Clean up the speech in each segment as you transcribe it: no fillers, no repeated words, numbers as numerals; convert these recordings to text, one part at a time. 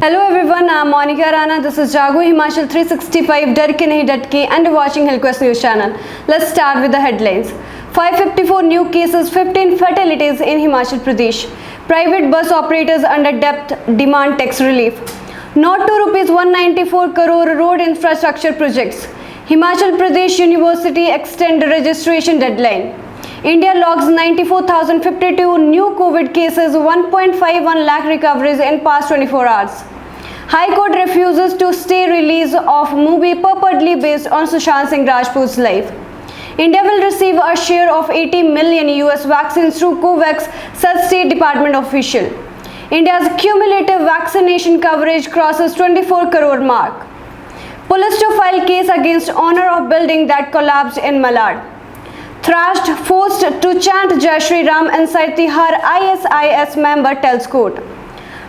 Hello everyone, I'm Monica Rana. This is Jago Himachal 365 Dar Ke Nahi Datke and watching Hillquest News channel. Let's start with the headlines. 554 new cases, 15 fatalities in Himachal Pradesh. Private bus operators under debt demand tax relief. Not to rupees 194 crore road infrastructure projects. Himachal Pradesh University extend registration deadline. India logs 94,052 new COVID cases, 1.51 lakh recoveries in past 24 hours. High Court refuses to stay release of movie purportedly based on Sushant Singh Rajput's life. India will receive a share of 80 million US vaccines through COVAX, said State Department official. India's cumulative vaccination coverage crosses 24 crore mark. Police to file case against owner of building that collapsed in Malad. Thrashed, forced to chant Jai Shri Ram inside Tihar, ISIS member tells court.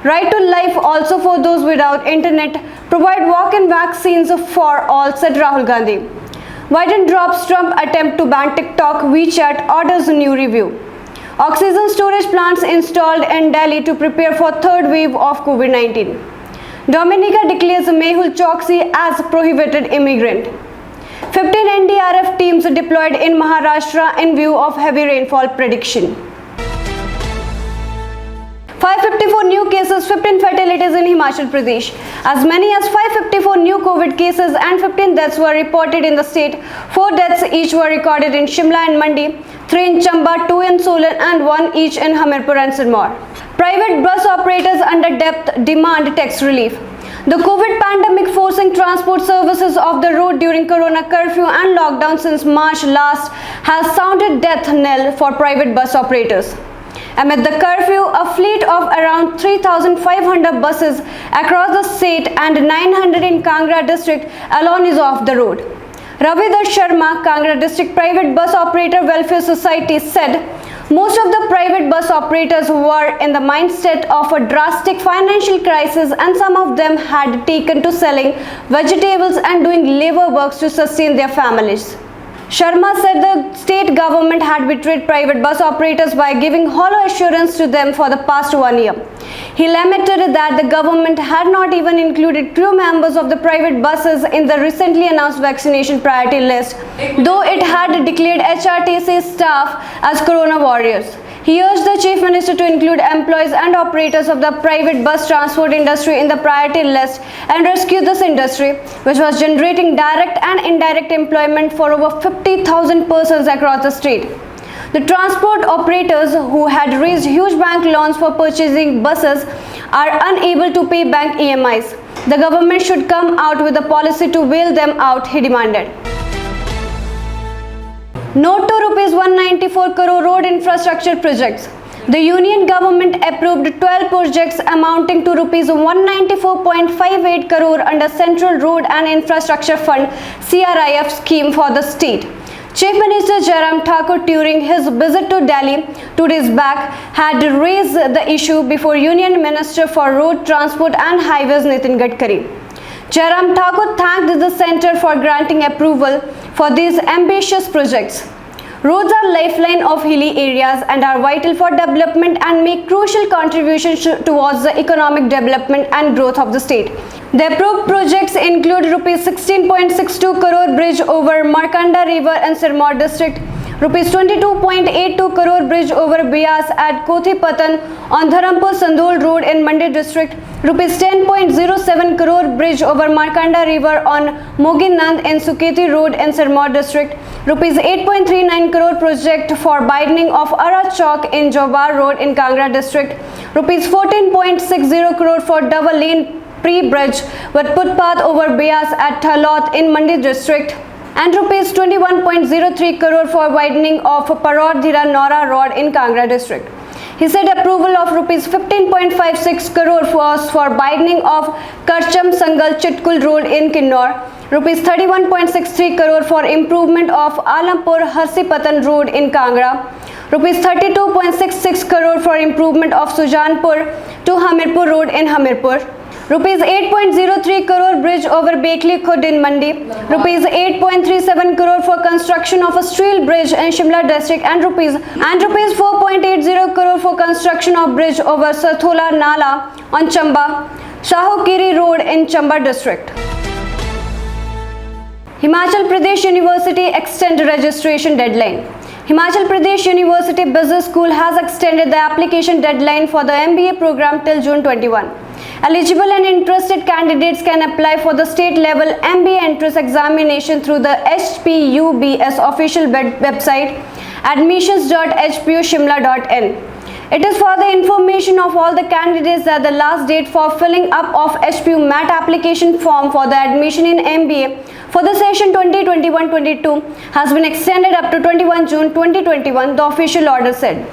Right to life also for those without internet. Provide walk-in vaccines for all, said Rahul Gandhi. Biden drops Trump attempt to ban TikTok, WeChat, orders new review. Oxygen storage plants installed in Delhi to prepare for third wave of COVID-19. Dominica declares Mehul Choksi as prohibited immigrant. 15 NDRF teams deployed in Maharashtra in view of heavy rainfall prediction. 554 new cases, 15 fatalities in Himachal Pradesh. As many as 554 new COVID cases and 15 deaths were reported in the state. 4 deaths each were recorded in Shimla and Mandi, 3 in Chamba, 2 in Solan and 1 each in Hamirpur and Sirmaur. Private bus operators under debt demand tax relief. The COVID pandemic forcing transport services off the road during Corona curfew and lockdown since March last has sounded death knell for private bus operators. Amid the curfew, a fleet of around 3,500 buses across the state and 900 in Kangra district alone is off the road. Ravidar Sharma, Kangra District Private Bus Operator Welfare Society, said most of the private bus operators were in the mindset of a drastic financial crisis and some of them had taken to selling vegetables and doing labor works to sustain their families. Sharma said the state government had betrayed private bus operators by giving hollow assurance to them for the past 1 year. He lamented that the government had not even included crew members of the private buses in the recently announced vaccination priority list, though it had declared HRTC staff as Corona warriors. He urged the Chief Minister to include employees and operators of the private bus transport industry in the priority list and rescue this industry, which was generating direct and indirect employment for over 50,000 persons across the state. The transport operators who had raised huge bank loans for purchasing buses are unable to pay bank EMIs. The government should come out with a policy to bail them out, he demanded. Note to rupees 194 crore road infrastructure projects. The union government approved 12 projects amounting to rupees 194.58 crore under Central Road and Infrastructure Fund CRIF scheme for the state. Chief Minister Jairam Thakur during his visit to Delhi 2 days back had raised the issue before Union Minister for Road Transport and Highways Nitin Gadkari. Jairam Thakur thanked the centre for granting approval for these ambitious projects. Roads are lifeline of hilly areas and are vital for development and make crucial contributions towards the economic development and growth of the state. The approved projects include rupees 16.62 crore bridge over Markanda River in Sirmaur district, rupees 22.82 crore bridge over Bias at Kothipatan on Dharampur Sandol Road in Mandi district, rupees 10.07 crore bridge over Markanda River on Moginand in Suketi Road in Sirmaur district, rupees 8.39 crore project for widening of Ara Chowk in Jobar Road in Kangra district, rupees 14.60 crore for double lane pre-bridge with footpath over Bias at Thalot in Mandi district, and rupees 21.03 crore for widening of Parod Dhira Nora Road in Kangra district. He said approval of rupees 15.56 crore was for widening of Karcham Sangal Chitkul Road in Kinnor, rupees 31.63 crore for improvement of Alampur Harsipatan Road in Kangra, rupees 32.66 crore for improvement of Sujanpur to Hamirpur Road in Hamirpur, rupees 8.03 crore bridge over Bekli Khud in Mandi, rupees 8.37 crore for construction of a steel bridge in Shimla district, and rupees 4.80 crore for construction of bridge over Sarthola Nala on Chamba, Shahokiri Road in Chamba district. Himachal Pradesh University extended registration deadline. Himachal Pradesh University Business School has extended the application deadline for the MBA program till June 21. Eligible and interested candidates can apply for the state level MBA entrance examination through the HPUBS official website admissions.hpushimla.in. It is for the information of all the candidates that the last date for filling up of HPU MAT application form for the admission in MBA for the session 2021-22 has been extended up to 21 June 2021, the official order said.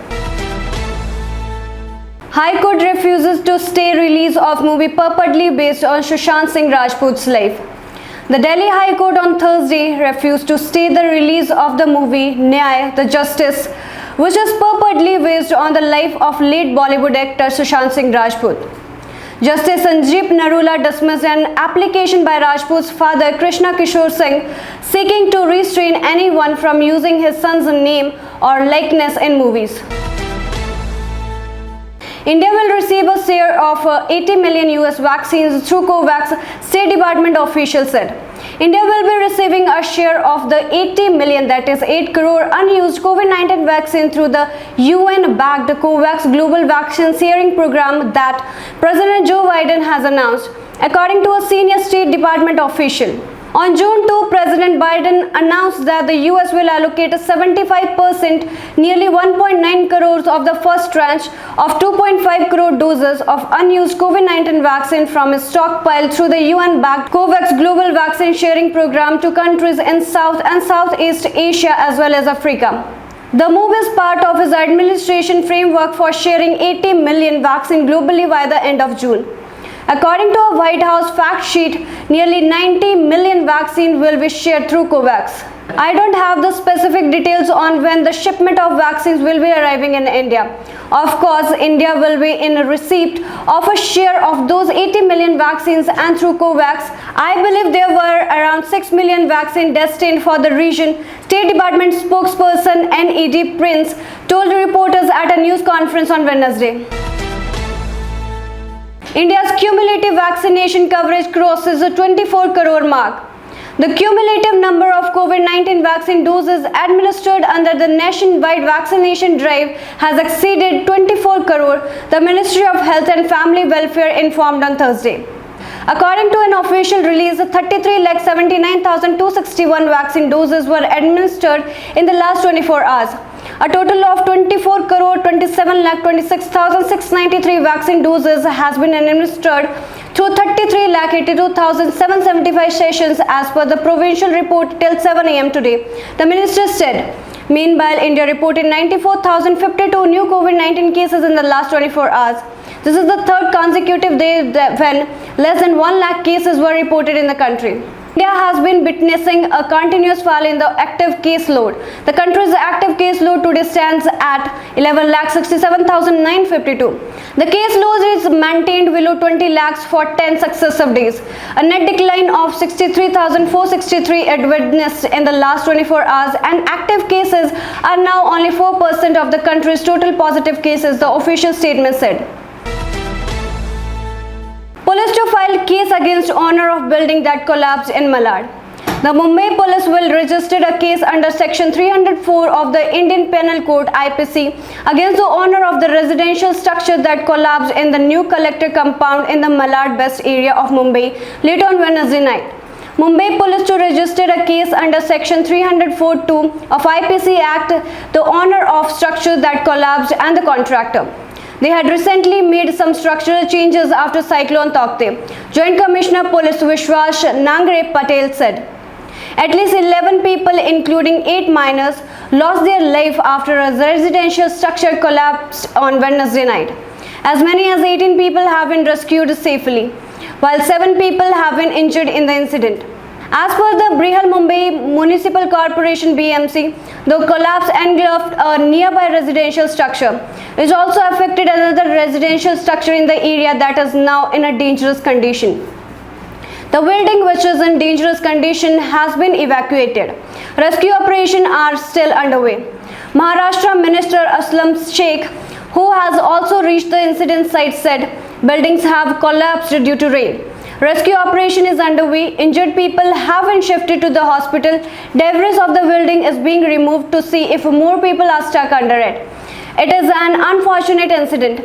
High Court refuses to stay release of movie purportedly based on Sushant Singh Rajput's life. The Delhi High Court on Thursday refused to stay the release of the movie Nyay, the Justice, which is purportedly based on the life of late Bollywood actor Sushant Singh Rajput. Justice Sanjeev Narula dismissed an application by Rajput's father Krishna Kishore Singh seeking to restrain anyone from using his son's name or likeness in movies. India will receive a share of 80 million US vaccines through COVAX, State Department officials said. India will be receiving a share of the 80 million, that is 8 crore unused COVID-19 vaccine through the UN-backed COVAX Global Vaccine Sharing Program that President Joe Biden has announced, according to a senior State Department official. On June 2, President Biden announced that the US will allocate 75%, nearly 1.9 crores of the first tranche of 2.5 crore doses of unused COVID-19 vaccine from its stockpile through the UN-backed COVAX Global Vaccine Sharing Program to countries in South and Southeast Asia as well as Africa. The move is part of his administration framework for sharing 80 million vaccine globally by the end of June. According to a White House fact sheet, nearly 90 million vaccines will be shared through COVAX. I don't have the specific details on when the shipment of vaccines will be arriving in India. Of course, India will be in receipt of a share of those 80 million vaccines, and through COVAX, I believe there were around 6 million vaccines destined for the region, State Department spokesperson Ned Prince told reporters at a news conference on Wednesday. India's cumulative vaccination coverage crosses the 24 crore mark. The cumulative number of COVID-19 vaccine doses administered under the nationwide vaccination drive has exceeded 24 crore, the Ministry of Health and Family Welfare informed on Thursday. According to an official release, 33,79,261 vaccine doses were administered in the last 24 hours. A total of 24 crore 27,26,693 vaccine doses has been administered through 33,82,775 sessions as per the provincial report till 7 am today, the minister said. Meanwhile, India reported 94,052 new COVID-19 cases in the last 24 hours. This is the third consecutive day when less than 1 lakh cases were reported in the country. India has been witnessing a continuous fall in the active case load. The country's active case load today stands at 11,67,952. The case load is maintained below 20 lakhs for 10 successive days. A net decline of 63,463 witnessed in the last 24 hours, and active cases are now only 4% of the country's total positive cases, the official statement said. Police to file case against owner of building that collapsed in Malad. The Mumbai police will register a case under section 304 of the Indian Penal Code (IPC) against the owner of the residential structure that collapsed in the new collector compound in the Malad West area of Mumbai late on Wednesday night. Mumbai police to register a case under section 304(2) of IPC Act, the owner of structure that collapsed and the contractor. They had recently made some structural changes after Cyclone Taukte. Joint Commissioner Police Vishwas Nangre Patel said. At least 11 people, including 8 minors, lost their life after a residential structure collapsed on Wednesday night. As many as 18 people have been rescued safely, while 7 people have been injured in the incident. As per the Brihal Mumbai Municipal Corporation (BMC), the collapse engulfed a nearby residential structure, which also affected another residential structure in the area that is now in a dangerous condition. The building, which is in dangerous condition, has been evacuated. Rescue operations are still underway. Maharashtra Minister Aslam Sheikh, who has also reached the incident site, said, Buildings have collapsed due to rain. Rescue operation is underway. Injured people have been shifted to the hospital. Debris of the building is being removed to see if more people are stuck under it. It is an unfortunate incident.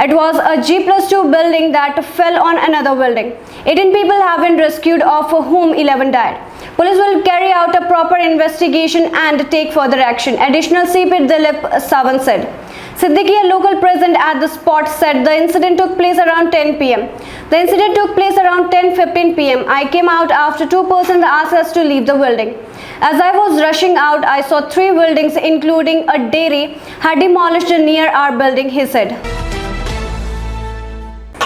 It was a G+2 building that fell on another building. 18 people have been rescued, of whom 11 died. Police will carry out a proper investigation and take further action. Additional CP Dilip Sawant said. Siddiqui, a local present at the spot, said the incident took place around 10 p.m. The incident took place around 10:15 p.m. I came out after two persons asked us to leave the building. As I was rushing out, I saw three buildings, including a dairy, had demolished near our building, he said.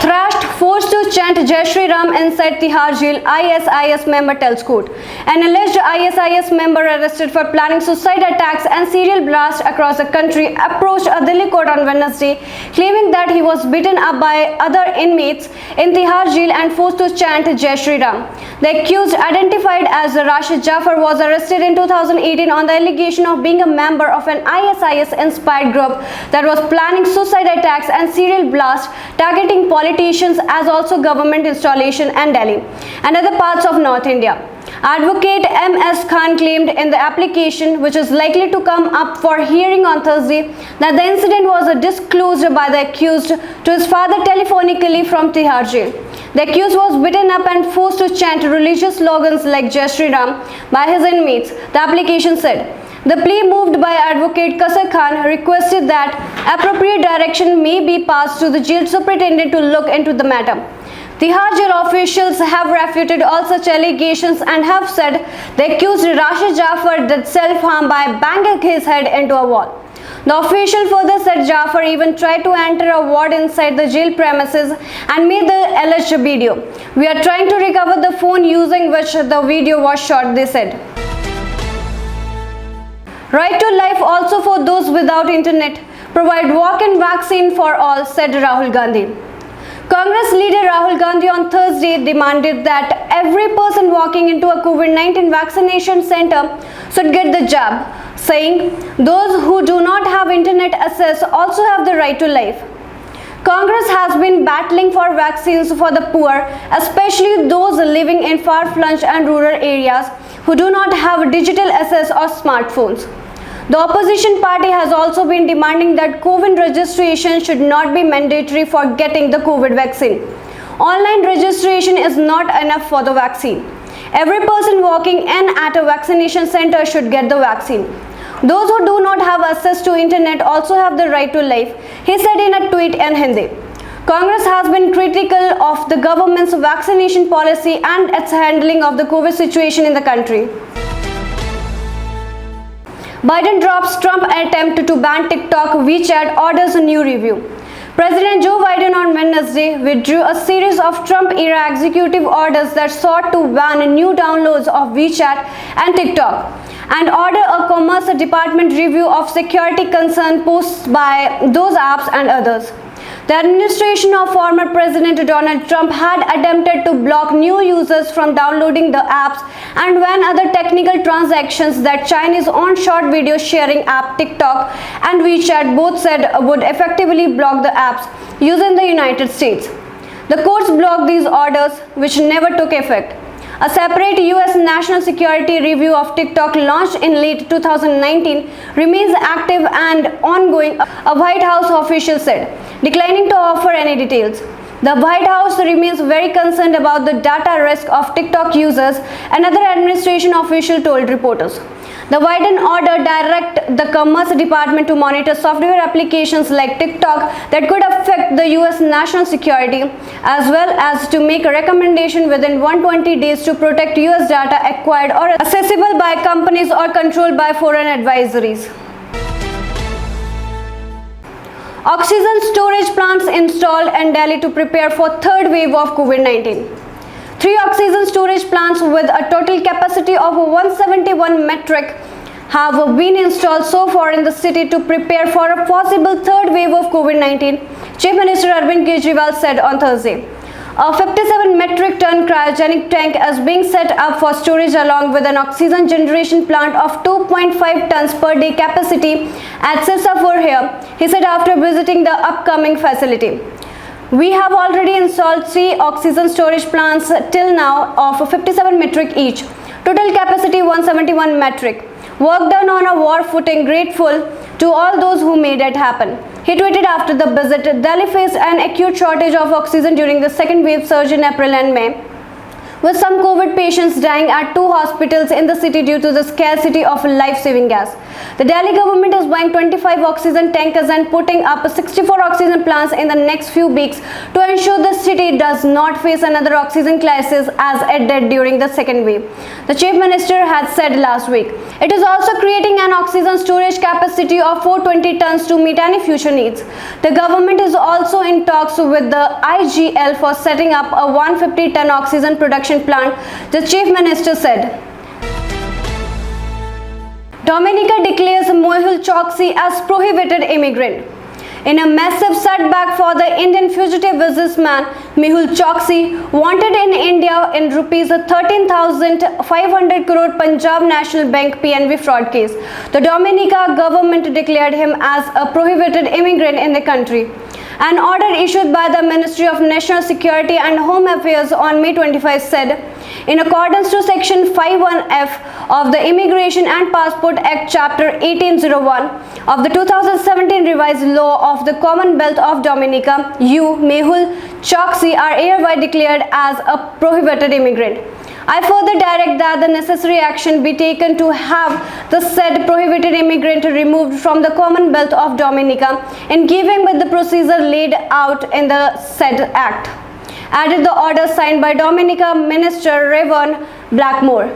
Thrashed, forced to chant Jai Shri Ram inside Tihar Jail, ISIS member tells court. An alleged ISIS member arrested for planning suicide attacks and serial blasts across the country approached a Delhi court on Wednesday, claiming that he was beaten up by other inmates in Tihar Jail and forced to chant Jai Shri Ram. The accused, identified as Rashid Jafar, was arrested in 2018 on the allegation of being a member of an ISIS-inspired group that was planning suicide attacks and serial blasts targeting politicians as also government installation and Delhi and other parts of North India. Advocate M.S. Khan claimed in the application, which is likely to come up for hearing on Thursday, that the incident was disclosed by the accused to his father telephonically from Tihar Jail. The accused was beaten up and forced to chant religious slogans like Jai Shri Ram by his inmates, the application said. The plea moved by Advocate Kasar Khan requested that appropriate direction may be passed to the jail superintendent to look into the matter. Tihar Jail officials have refuted all such allegations and have said the accused Rashid Jafar did self-harm by banging his head into a wall. The official further said Jafar even tried to enter a ward inside the jail premises and made the alleged video. We are trying to recover the phone using which the video was shot, they said. Right to life also for those without internet. Provide walk-in vaccine for all, said Rahul Gandhi. Congress leader Rahul Gandhi on Thursday demanded that every person walking into a COVID-19 vaccination center should get the jab, saying those who do not have internet access also have the right to life. Congress has been battling for vaccines for the poor, especially those living in far-flung and rural areas who do not have digital access or smartphones. The opposition party has also been demanding that COVID registration should not be mandatory for getting the COVID vaccine. Online registration is not enough for the vaccine. Every person walking in at a vaccination center should get the vaccine. Those who do not have access to internet also have the right to life, he said in a tweet in Hindi. Congress has been critical of the government's vaccination policy and its handling of the COVID situation in the country. Biden drops Trump attempt to ban TikTok, WeChat orders a new review. President Joe Biden on Wednesday withdrew a series of Trump-era executive orders that sought to ban new downloads of WeChat and TikTok and order a Commerce Department review of security concern posed by those apps and others. The administration of former President Donald Trump had attempted to block new users from downloading the apps and ban other technical transactions that Chinese-owned short video sharing app TikTok and WeChat both said would effectively block the apps used in the United States. The courts blocked these orders, which never took effect. A separate U.S. national security review of TikTok launched in late 2019 remains active and ongoing, a White House official said, declining to offer any details. The White House remains very concerned about the data risk of TikTok users, another administration official told reporters. The Biden order directed the Commerce Department to monitor software applications like TikTok that could affect the U.S. national security, as well as to make a recommendation within 120 days to protect U.S. data acquired or accessible by companies or controlled by foreign advisories. Oxygen storage plants installed in Delhi to prepare for third wave of COVID-19. 3 oxygen storage plants with a total capacity of 171 metric have been installed so far in the city to prepare for a possible third wave of COVID-19, Chief Minister Arvind Kejriwal said on Thursday. A 57 metric ton cryogenic tank is being set up for storage along with an oxygen generation plant of 2.5 tons per day capacity at Sirsapur here, he said after visiting the upcoming facility. We have already installed 3 oxygen storage plants till now of 57 metric each. Total capacity 171 metric. Work done on a war footing. Grateful to all those who made it happen. He tweeted after the visit. Delhi faced an acute shortage of oxygen during the second wave surge in April and May, with some COVID patients dying at 2 hospitals in the city due to the scarcity of life-saving gas. The Delhi government is buying 25 oxygen tankers and putting up 64 oxygen plants in the next few weeks to ensure the city does not face another oxygen crisis as it did during the second wave, the Chief Minister had said last week. It is also creating an oxygen storage capacity of 420 tons to meet any future needs. The government is also in talks with the IGL for setting up a 150-ton oxygen production plant, the Chief Minister said. Dominica declares Mehul Choksi as prohibited immigrant. In a massive setback for the Indian fugitive businessman Mehul Choksi, wanted in India in rupees 13,500 crore Punjab National Bank PNB fraud case, the Dominica government declared him as a prohibited immigrant in the country. An order issued by the Ministry of National Security and Home Affairs on May 25 said, in accordance to Section 51F of the Immigration and Passport Act Chapter 1801 of the 2017 revised law of the Commonwealth of Dominica, you, Mehul Choksi, are hereby declared as a prohibited immigrant. I further direct that the necessary action be taken to have the said prohibited immigrant removed from the Commonwealth of Dominica in keeping with the procedure laid out in the said act, added the order signed by Dominica Minister Revon Blackmore.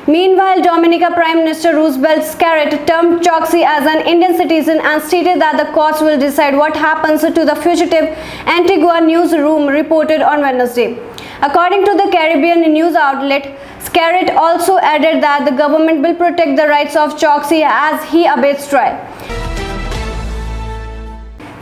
Meanwhile, Dominica Prime Minister Roosevelt Scarrett termed Choksi as an Indian citizen and stated that the courts will decide what happens to the fugitive, Antigua newsroom reported on Wednesday. According to the Caribbean news outlet, Scarrett also added that the government will protect the rights of Choksi as he awaits trial.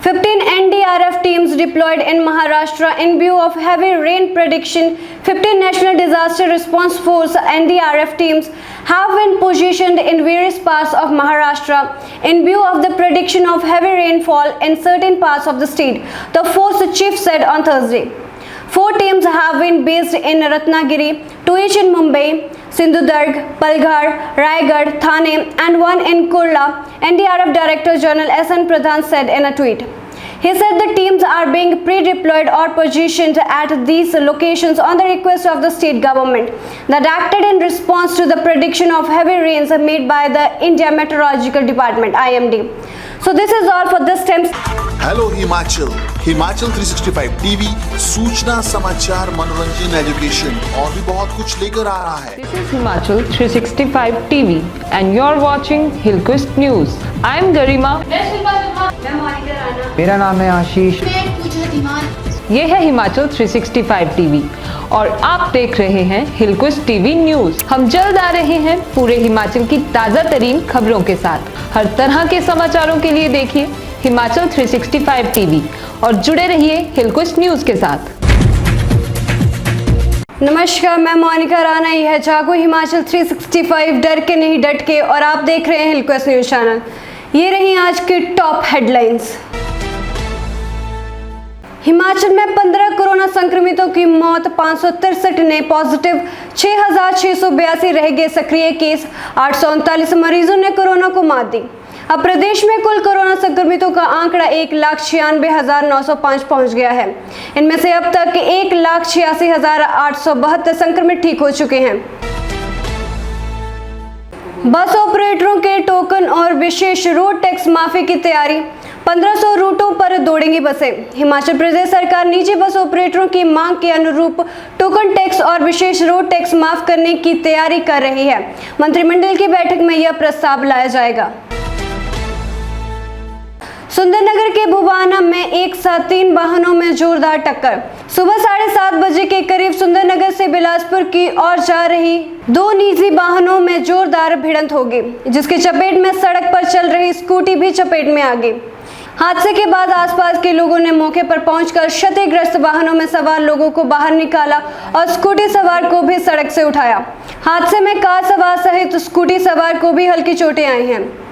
15 NDRF teams deployed in Maharashtra in view of heavy rain prediction. 15 National Disaster Response Force NDRF teams have been positioned in various parts of Maharashtra in view of the prediction of heavy rainfall in certain parts of the state, the force chief said on Thursday. 4 teams have been based in Ratnagiri, 2 each in Mumbai, Sindhudurg, Palghar, Raigad, Thane, and 1 in Kurla, NDRF Director General S.N. Pradhan said in a tweet. He said the teams are being pre-deployed or positioned at these locations on the request of the state government that acted in response to the prediction of heavy rains made by the India Meteorological Department, IMD. So this is all for this time. Hello Himachal 365 TV सूचना समाचार मनोरंजन education और भी बहुत कुछ लेकर आ रहा है. This is Himachal 365 TV and you're watching Hillquist News. I'm Garima. मेरा नाम है आशीष. ये है हिमाचल 365 टीवी और आप देख रहे हैं हिलक्विस्ट टीवी न्यूज. हम जल्द आ रहे हैं पूरे हिमाचल की ताज़ा तरीन खबरों के साथ. हर तरह के समाचारों के लिए देखिए हिमाचल 365 टीवी और जुड़े रहिए हिलक्विस्ट न्यूज के साथ. नमस्कार, मैं मोनिका राणा. यह है जागो हिमाचल 365, डर के नहीं डट के, और आप देख रहे हैं हिलक्विस्ट न्यूज चैनल. ये रही आज की टॉप हेडलाइंस. हिमाचल में 15 कोरोना संक्रमितों की मौत, 563 नए पॉजिटिव, 6,682 रह गए सक्रिय केस, 839 मरीजों ने कोरोना को मात दी. अब प्रदेश में कुल कोरोना संक्रमितों का आंकड़ा 1,96,905 पहुंच गया है. इनमें से अब तक 1,86,872 संक्रमित ठीक हो चुके हैं. बस ऑपरेटरों के टोकन और विशेष रोड टैक्स माफी की तैयारी. 1500 रूटों पर दौड़ेंगी बसें. हिमाचल प्रदेश सरकार निजी बस ऑपरेटरों की मांग के अनुरूप टोकन टैक्स और विशेष रोड टैक्स माफ करने की तैयारी कर रही है. मंत्रिमंडल की बैठक में यह प्रस्ताव लाया जाएगा. सुंदरनगर के बुबाना में एक साथ 3 वाहनों में जोरदार टक्कर. सुबह 7:30 बजे के करीब सुंदरनगर से बिलासपुर की ओर जा रही 2 निजी वाहनों में जोरदार भिड़ंत हो गई, जिसकी चपेट में सड़क पर चल रही स्कूटी भी चपेट में आ गई. हादसे के बाद आसपास के लोगों ने मौके पर पहुंचकर क्षतिग्रस्त वाहनों में सवार लोगों को बाहर निकाला और स्कूटी सवार को भी सड़क से उठाया. हादसे में कार सवार सहित स्कूटी सवार को भी हल्की चोटें आई हैं.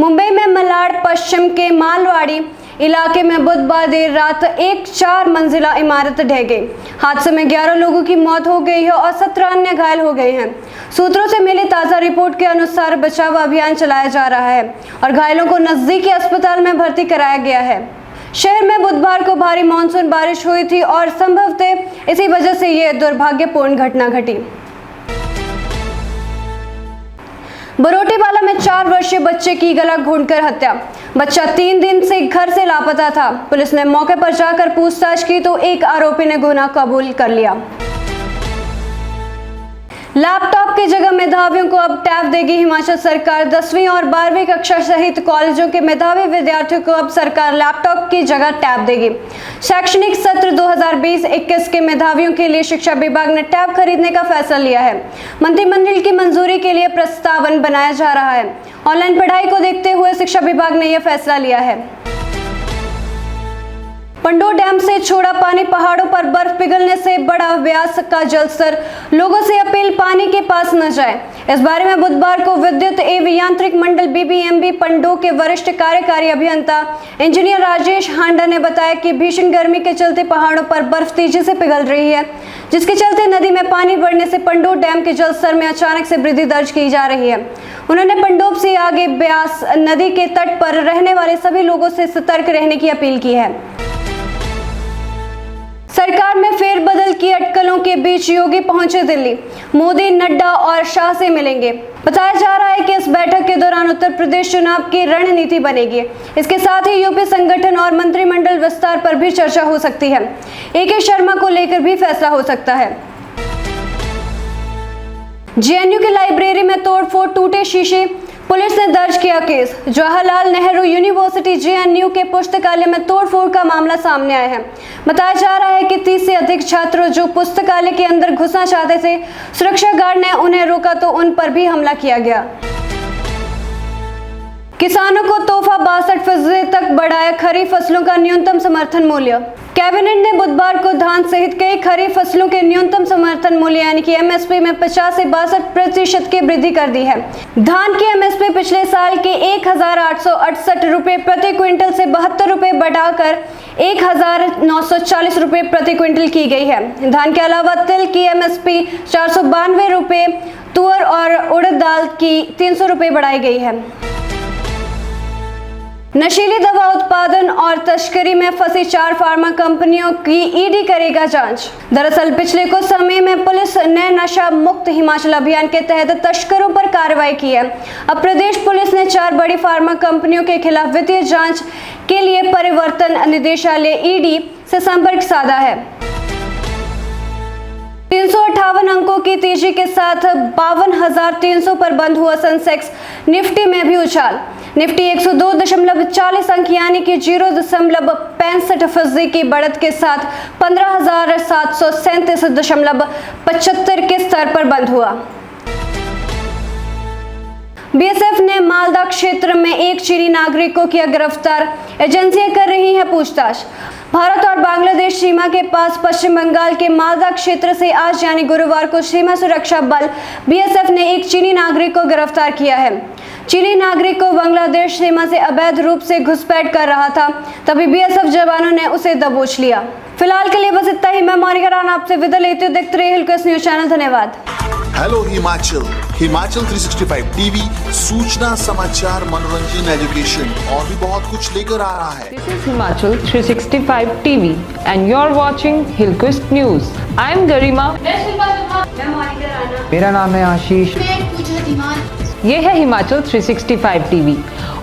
मुंबई में मलाड पश्चिम के मालवाड़ी इलाके में बुधवार देर रात एक 4 मंजिला इमारत ढह गई। हादसे में 11 लोगों की मौत हो गई है और 17 अन्य घायल हो गए हैं। सूत्रों से मिली ताज़ा रिपोर्ट के अनुसार बचाव अभियान चलाया जा रहा है और घायलों को नजदीकी अस्पताल में भर्ती कराया गया है। शहर में बुधवार को भारी मानसून बारिश हुई थी और संभवतः इसी वजह से ये दुर्भाग्यपूर्ण घटना घटी। बरोटीवाला में 4 वर्षीय बच्चे की गला घोंटकर हत्या। बच्चा 3 दिन से घर से लापता था। पुलिस ने मौके पर जाकर पूछताछ की तो एक आरोपी ने गुनाह कबूल कर लिया। लैपटॉप की जगह मेधावियों को अब टैब देगी हिमाचल सरकार। 10वीं और 12वीं कक्षा सहित कॉलेजों के मेधावी विद्यार्थियों को अब सरकार लैपटॉप की जगह टैब देगी। शैक्षणिक सत्र 2020-21 के मेधावियों के लिए शिक्षा विभाग ने टैब खरीदने का फैसला लिया है। मंत्रिमंडल की मंजूरी के लिए प्रस्तावन बनाया जा रहा है। ऑनलाइन पढ़ाई को देखते हुए शिक्षा विभाग ने यह फैसला लिया है। पंडोह डैम से छोड़ा पानी, पहाड़ों पर बर्फ पिघलने से बढ़ा व्यास का जलस्तर। लोगों से अपील, पानी के पास न जाए। इस बारे में बुधवार को विद्युत एवं यांत्रिक मंडल बीबीएमबी पंडोह के वरिष्ठ कार्यकारी अभियंता इंजीनियर राजेश हांडा ने बताया कि भीषण गर्मी के चलते पहाड़ों पर बर्फ तेजी से पिघल रही है, जिसके चलते नदी में पानी बढ़ने से पंडोह डैम के जलस्तर में अचानक से वृद्धि दर्ज की जा रही है। उन्होंने पंडोह से आगे ब्यास नदी के तट पर रहने वाले सभी लोगों से सतर्क रहने की अपील की है। सरकार में फेरबदल की अटकलों के बीच योगी पहुंचे दिल्ली। मोदी, नड्डा और शाह से मिलेंगे। बताया जा रहा है कि इस बैठक के दौरान उत्तर प्रदेश चुनाव की रणनीति बनेगी। इसके साथ ही यूपी संगठन और मंत्रिमंडल विस्तार पर भी चर्चा हो सकती है। AK शर्मा को लेकर भी फैसला हो सकता है। JNU की लाइब्रेरी में तोड़फोड़, टूटे शीशे, पुलिस ने दर्ज किया case. Jawaharlal Nehru university JNU के पुस्तकालय में तोड़फोड़ का मामला सामने आया है। बताया जा रहा है कि 30 से अधिक छात्र जो पुस्तकालय के अंदर घुसना चाहते थे, सुरक्षा गार्ड ने उन्हें रोका तो उन पर भी हमला किया गया। किसानों को तोहफा, 62% तक बढ़ाया खरीफ फसलों का न्यूनतम समर्थन मूल्य। कैबिनेट ने बुधवार को धान सहित कई खरीफ फसलों के न्यूनतम समर्थन मूल्य यानी कि MSP में 50 से 62% की वृद्धि कर दी है। धान की MSP पिछले साल के 1868 रुपए प्रति क्विंटल से 72 रुपए बढ़ाकर 1940 रुपए प्रति क्विंटल की गई है। धान के अलावा तिल की MSP 492 रुपए, तुअर और उड़द दाल की 300 रुपए बढ़ाई गई है। नशीली दवा उत्पादन और तस्करी में फंसी 4 फार्मा कंपनियों की ED करेगा जांच। दरअसल पिछले कुछ समय में पुलिस ने नशा मुक्त हिमाचल अभियान के तहत तस्करों पर कार्रवाई की है। अब प्रदेश पुलिस ने 4 बड़ी फार्मा कंपनियों के खिलाफ वित्तीय जांच के लिए परिवर्तन निदेशालय ED से संपर्क साधा है। 358 अंकों की तेजी के साथ 52,300 पर बंद हुआ सेंसेक्स। निफ्टी में भी उछाल। निफ्टी 102.40 अंक यानी कि 0.65% की बढ़त के साथ 15,737.75 के स्तर पर बंद हुआ। BSF ने मालदा क्षेत्र में एक चीनी नागरिक को किया गिरफ्तार। एजेंसियां कर रही हैं पूछताछ। भारत और बांग्लादेश सीमा के पास पश्चिम बंगाल के मालदा क्षेत्र से आज यानी गुरुवार को सीमा सुरक्षा बल BSF ने एक चीनी नागरिक को गिरफ्तार किया है। चीनी नागरिक को बांग्लादेश सीमा से अवैध रूप से घुसपैठ कर रहा था, तभी BSF जवानों ने उसे दबोच लिया। फिलहाल के लिए बस इतना ही। मैं मोनिका राणा आपसे विदा लेती हूँ। देखते रहिए हिलक्वेस्ट न्यूज चैनल। धन्यवाद। हेलो हिमाचल, हिमाचल 365 टीवी सूचना, समाचार, मनोरंजन, एजुकेशन और भी बहुत कुछ लेकर आ रहा है। This is Himachal 365 TV and you're watching Hillquest News. I am Garima. मेरा नाम है आशीष। ये है हिमाचल 365 टीवी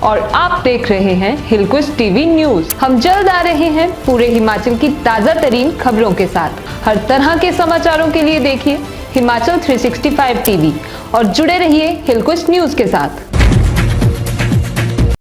और आप देख रहे हैं हिलक्वेस्ट टीवी न्यूज। हम जल्द आ रहे हैं पूरे हिमाचल की ताजा तरीन खबरों के साथ। हर तरह के समाचारों के लिए देखिए हिमाचल 365 टीवी और जुड़े रहिए हिलक्वेस्ट न्यूज के साथ।